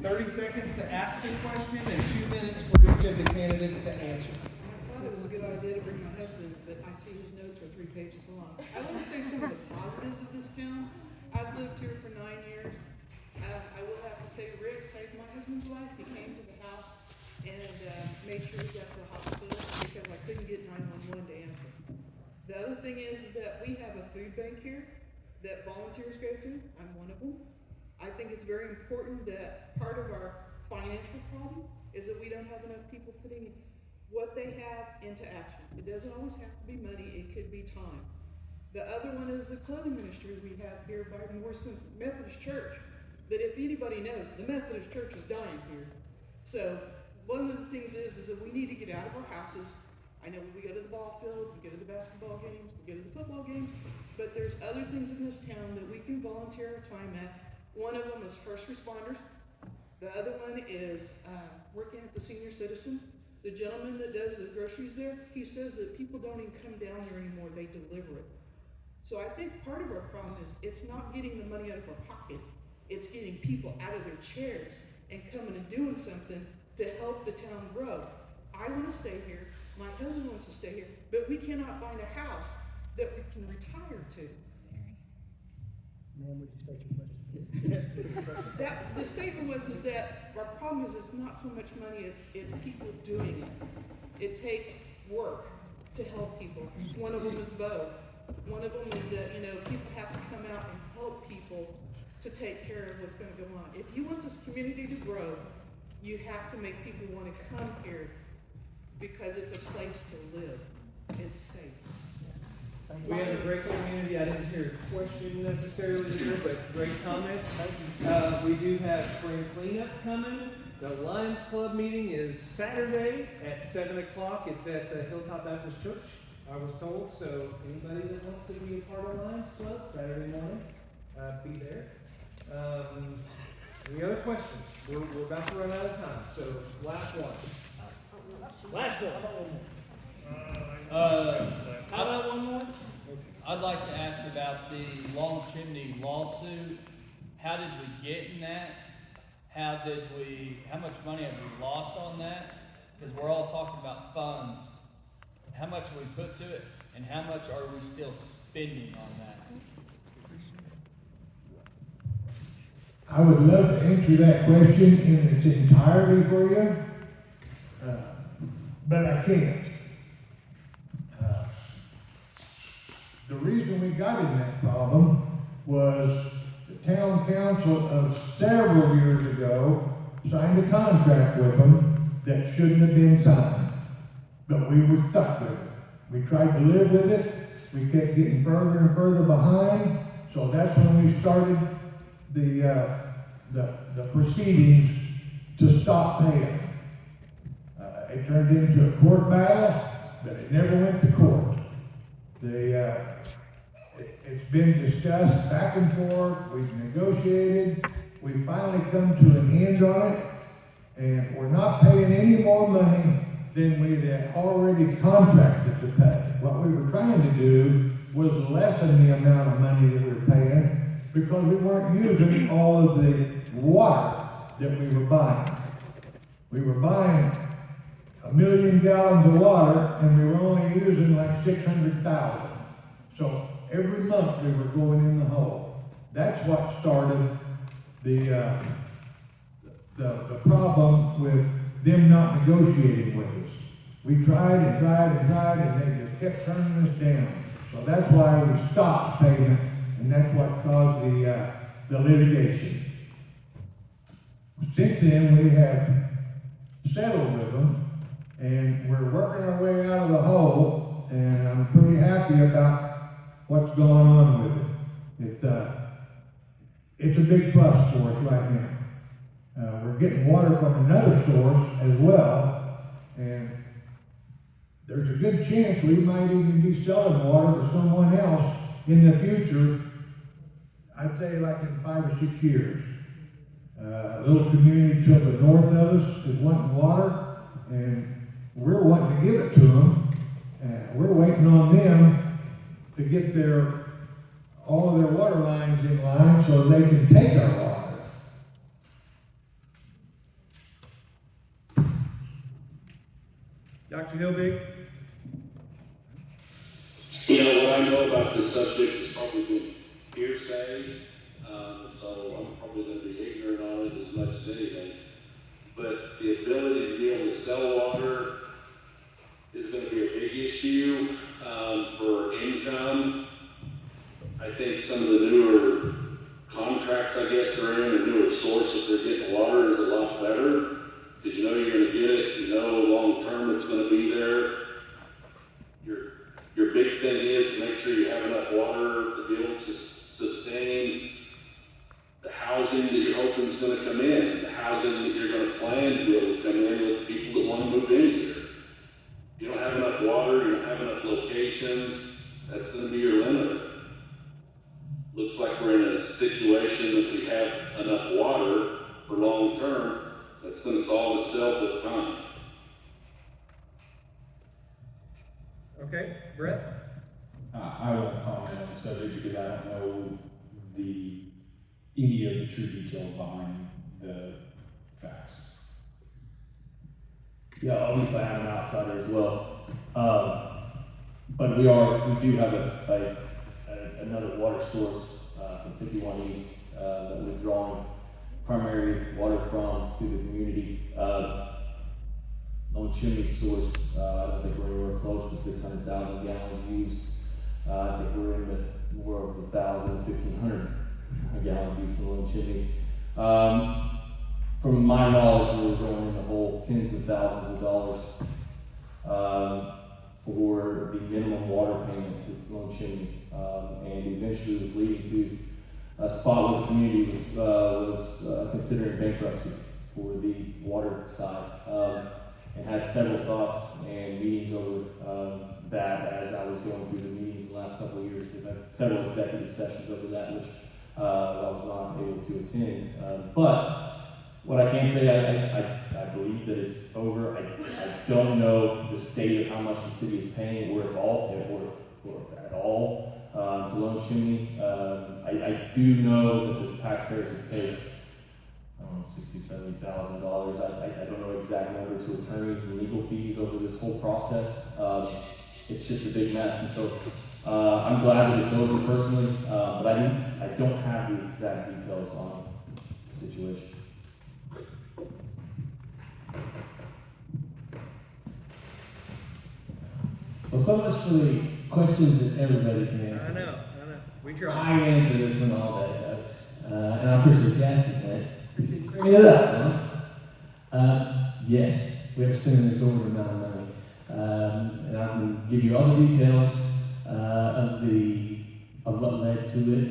30 seconds to ask the question and 2 minutes for each of the candidates to answer. I thought it was a good idea to bring my husband, but I see his notes are 3 pages long. I want to say some of the positives of this town. I've lived here for 9 years. I will have to say Rick saved my husband's life. He came to the house and made sure he got to the hospital because I couldn't get 911 to answer. The other thing is that we have a food bank here that volunteers go to. I'm one of them. I think it's very important that part of our financial problem is that we don't have enough people putting what they have into action. It doesn't always have to be money, it could be time. The other one is the clothing ministry we have here by Morrison's Methodist Church. That if anybody knows, the Methodist Church is dying here. So one of the things is that we need to get out of our houses. I know we go to the ball field, we go to the basketball games, we go to the football games, but there's other things in this town that we can volunteer our time at. One of them is first responders. The other one is working at the senior citizen. The gentleman that does the groceries there, he says that people don't even come down there anymore, they deliver it. So I think part of our problem is it's not getting the money out of our pocket, it's getting people out of their chairs and coming and doing something to help the town grow. I want to stay here, my husband wants to stay here, but we cannot find a house that we can retire to. Ma'am, would you state your question? The statement was is that our problem is it's not so much money, it's people doing it. It takes work to help people. One of them is Bo. One of them is that, people have to come out and help people to take care of what's going to go on. If you want this community to grow, you have to make people want to come here because it's a place to live. It's safe. We have a great community. I didn't hear a question necessarily here, but great comments. We do have spring cleanup coming. The Lions Club meeting is Saturday at 7 o'clock. It's at the Hilltop Baptist Church, I was told. So anybody that wants to be a part of Lions Club, Saturday morning, be there. Any other questions? We're about to run out of time. So last one. How about one more? I'd like to ask about the Long Chimney lawsuit. How did we get in that? How much money have we lost on that? Because we're all talking about funds. How much have we put to it, and how much are we still spending on that? I would love to answer that question in its entirety for you, but I can't. The reason we got in that problem was the town council of several years ago signed a contract with them that shouldn't have been signed, but we were stuck with it. We tried to live with it. We kept getting further and further behind, so that's when we started the proceedings to stop paying. It turned into a court battle, but it never went to court. It's been discussed back and forth, we've negotiated, we finally come to an end on it, and we're not paying any more money than we had already contracted to pay. What we were trying to do was lessen the amount of money that we were paying because we weren't using all of the water that we were buying. We were buying 1 million gallons of water, and we were only using like 600,000. So every month we were going in the hole. That's what started the problem with them not negotiating with us. We tried and tried and tried, and they just kept turning us down. So that's why we stopped payment, and that's what caused the litigation. Since then, we have settled with them, and we're working our way out of the hole, and I'm pretty happy about what's going on with it. It's a big plus for us right now. We're getting water from another source as well, and there's a good chance we might even be selling water to someone else in the future. I'd say like in 5 or 6 years. A little community to the north of us is wanting water, and we're wanting to give it to them. We're waiting on them to get all of their water lines in line so they can take our water. Dr. Hilbig? You know, what I know about this subject has probably been hearsay, so I'm probably going to be ignorant on it as much as anything. But the ability to be able to sell water is going to be a big issue for income. I think some of the newer contracts, I guess, they're in, a newer source that they're getting water is a lot better, because you know you're going to get it, you know long term it's going to be there. Your big thing is to make sure you have enough water to be able to sustain the housing that you're hoping is going to come in, the housing that you're going to plan to be able to come in with people that want to move in here. You don't have enough water, you don't have enough locations, that's going to be your limit. Looks like we're in a situation that we have enough water for long term, that's going to solve itself with time. Okay, Brett? I won't comment on the subject because I don't know any of the true details behind the facts. Yeah, obviously I'm an outsider as well. But we do have another water source from 51 East that we're drawing primary water from through the community. On chimney source, I don't think we're anywhere close to 600,000 gallons used. I think we're in the more of 1,000, 1,500 gallons used for one chimney. From my knowledge, we were going in the whole tens of thousands of dollars for the minimum water payment to Lone Chimney, and eventually was leading to a spot where the community was considering bankruptcy for the water side, and had several thoughts and meetings over that as I was going through the meetings the last couple of years. They've had several executive sessions over that, which I was not able to attend, but what I can say, I believe that it's over. I don't know the state of how much the city is paying, or if at all, to Lone Chimney. I do know that the taxpayers have paid, I don't know, $60,000, $70,000. I don't know exact number to attorneys and legal fees over this whole process. It's just a big mess, and so I'm glad that it's over personally, but I don't have the exact details on the situation. Well, so much for the questions that everybody can answer. I know. We try. I answer this one all day, folks. And I appreciate you asking that. Appreciate you bringing it up, huh? Yes, we have to spend an exorbitant amount of money. And I can give you all the details of what led to it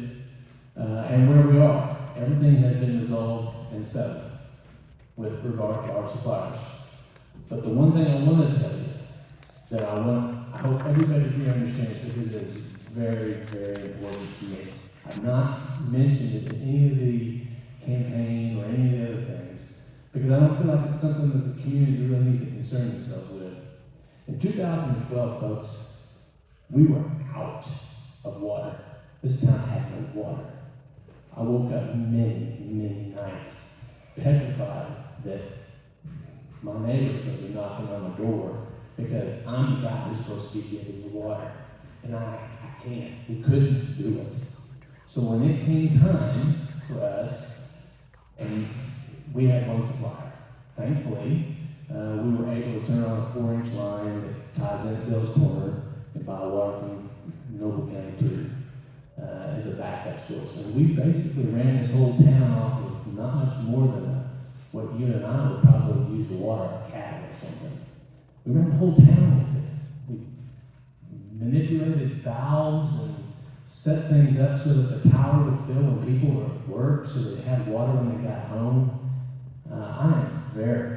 and where we are. Everything has been resolved and settled with regard to our suppliers. But the one thing I want to tell you that I hope everybody here understands, because it is very, very important to me. I've not mentioned it in any of the campaign or any of the other things, because I don't feel like it's something that the community really needs to concern themselves with. In 2012, folks, we were out of water. This town had no water. I woke up many, many nights petrified that my neighbor's going to be knocking on the door, because I'm the guy who's supposed to be giving the water, and I can't. We couldn't do it. So when it came time for us, and we had one supplier, thankfully, we were able to turn on a 4-inch line that ties in at Bill's Corner and buy water from Noble County too, as a backup source. And we basically ran this whole town off of not much more than what you and I would probably use to water a cattle or something. We ran the whole town with it. We manipulated valves and set things up so that the tower would fill when people were at work, so they had water when they got home. I am very,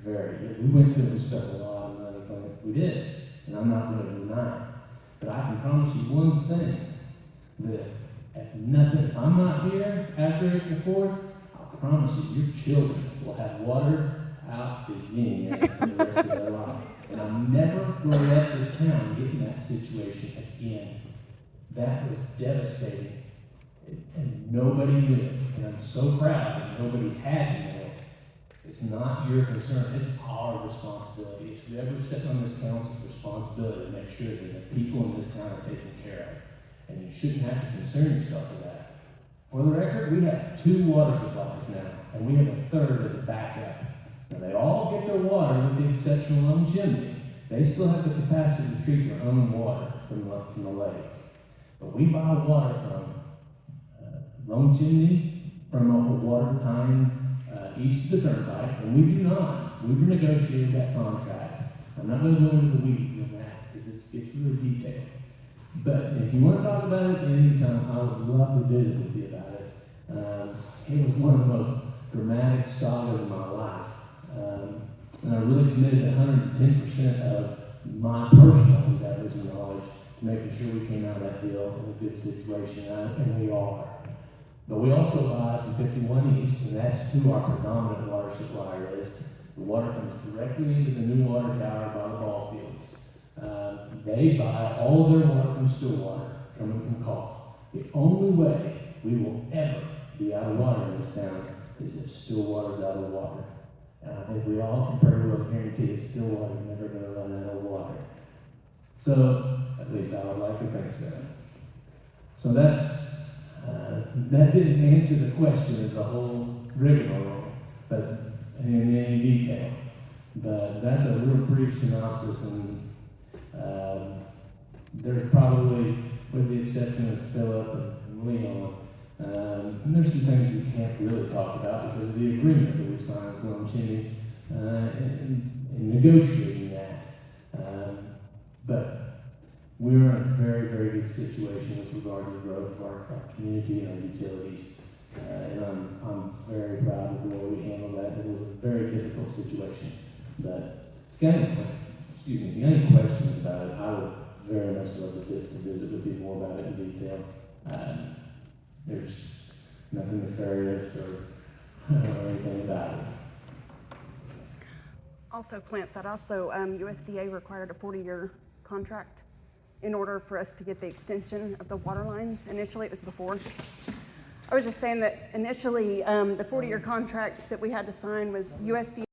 we went through and spent a lot of money on it. We did, and I'm not going to deny it. But I can promise you one thing, that if I'm not here after April 4th, I promise you, your children will have water out the yin yang for the rest of their life. And I'm never going to let this town get in that situation again. That was devastating. And nobody knew it. And I'm so proud that nobody had to know it. It's not your concern, it's our responsibility. It's whoever's sitting on this council's responsibility to make sure that the people in this town are taken care of. And you shouldn't have to concern yourself with that. For the record, we have 2 water suppliers now, and we have a 3rd as a backup. Now, they all get their water with the exception of Lone Chimney. They still have the capacity to treat their own water from the lake. But we buy water from Lone Chimney, from a water time east of the turnpike, and we do not. We renegotiated that contract. I'm not going to go into the weeds on that because it's really detailed. But if you want to talk about it at any time, I would love to visit with you about it. It was one of the most dramatic sagas of my life. And I really committed 110% of my personal endeavors and knowledge to making sure we came out of that deal in a good situation, and we are. But we also buy from 51 East, and that's who our predominant water supplier is. The water comes directly into the new water tower by the ball fields. They buy all of their water from Stillwater, coming from Call. The only way we will ever be out of water in this town is if Stillwater's out of water. And I think we all can pretty well guarantee that Stillwater's never going to run out of water. So, at least I would like to think so. So that didn't answer the question of the whole rigmarole, but in any detail. But that's a real brief synopsis, and there's probably, with the exception of Philip and Leon, there's some things we can't really talk about because of the agreement that we signed with Lone Chimney in negotiating that. But we're in a very, very good situation with regard to the growth of our community and our utilities. And I'm very proud of the way we handled that. It was a very difficult situation. But if you got any questions about it, I would very much love to visit with you more about it in detail. There's nothing nefarious or anything about it. Also, Clint, that also USDA required a 40-year contract in order for us to get the extension of the water lines. Initially, it was before. I was just saying that initially, the 40-year contract that we had to sign was USDA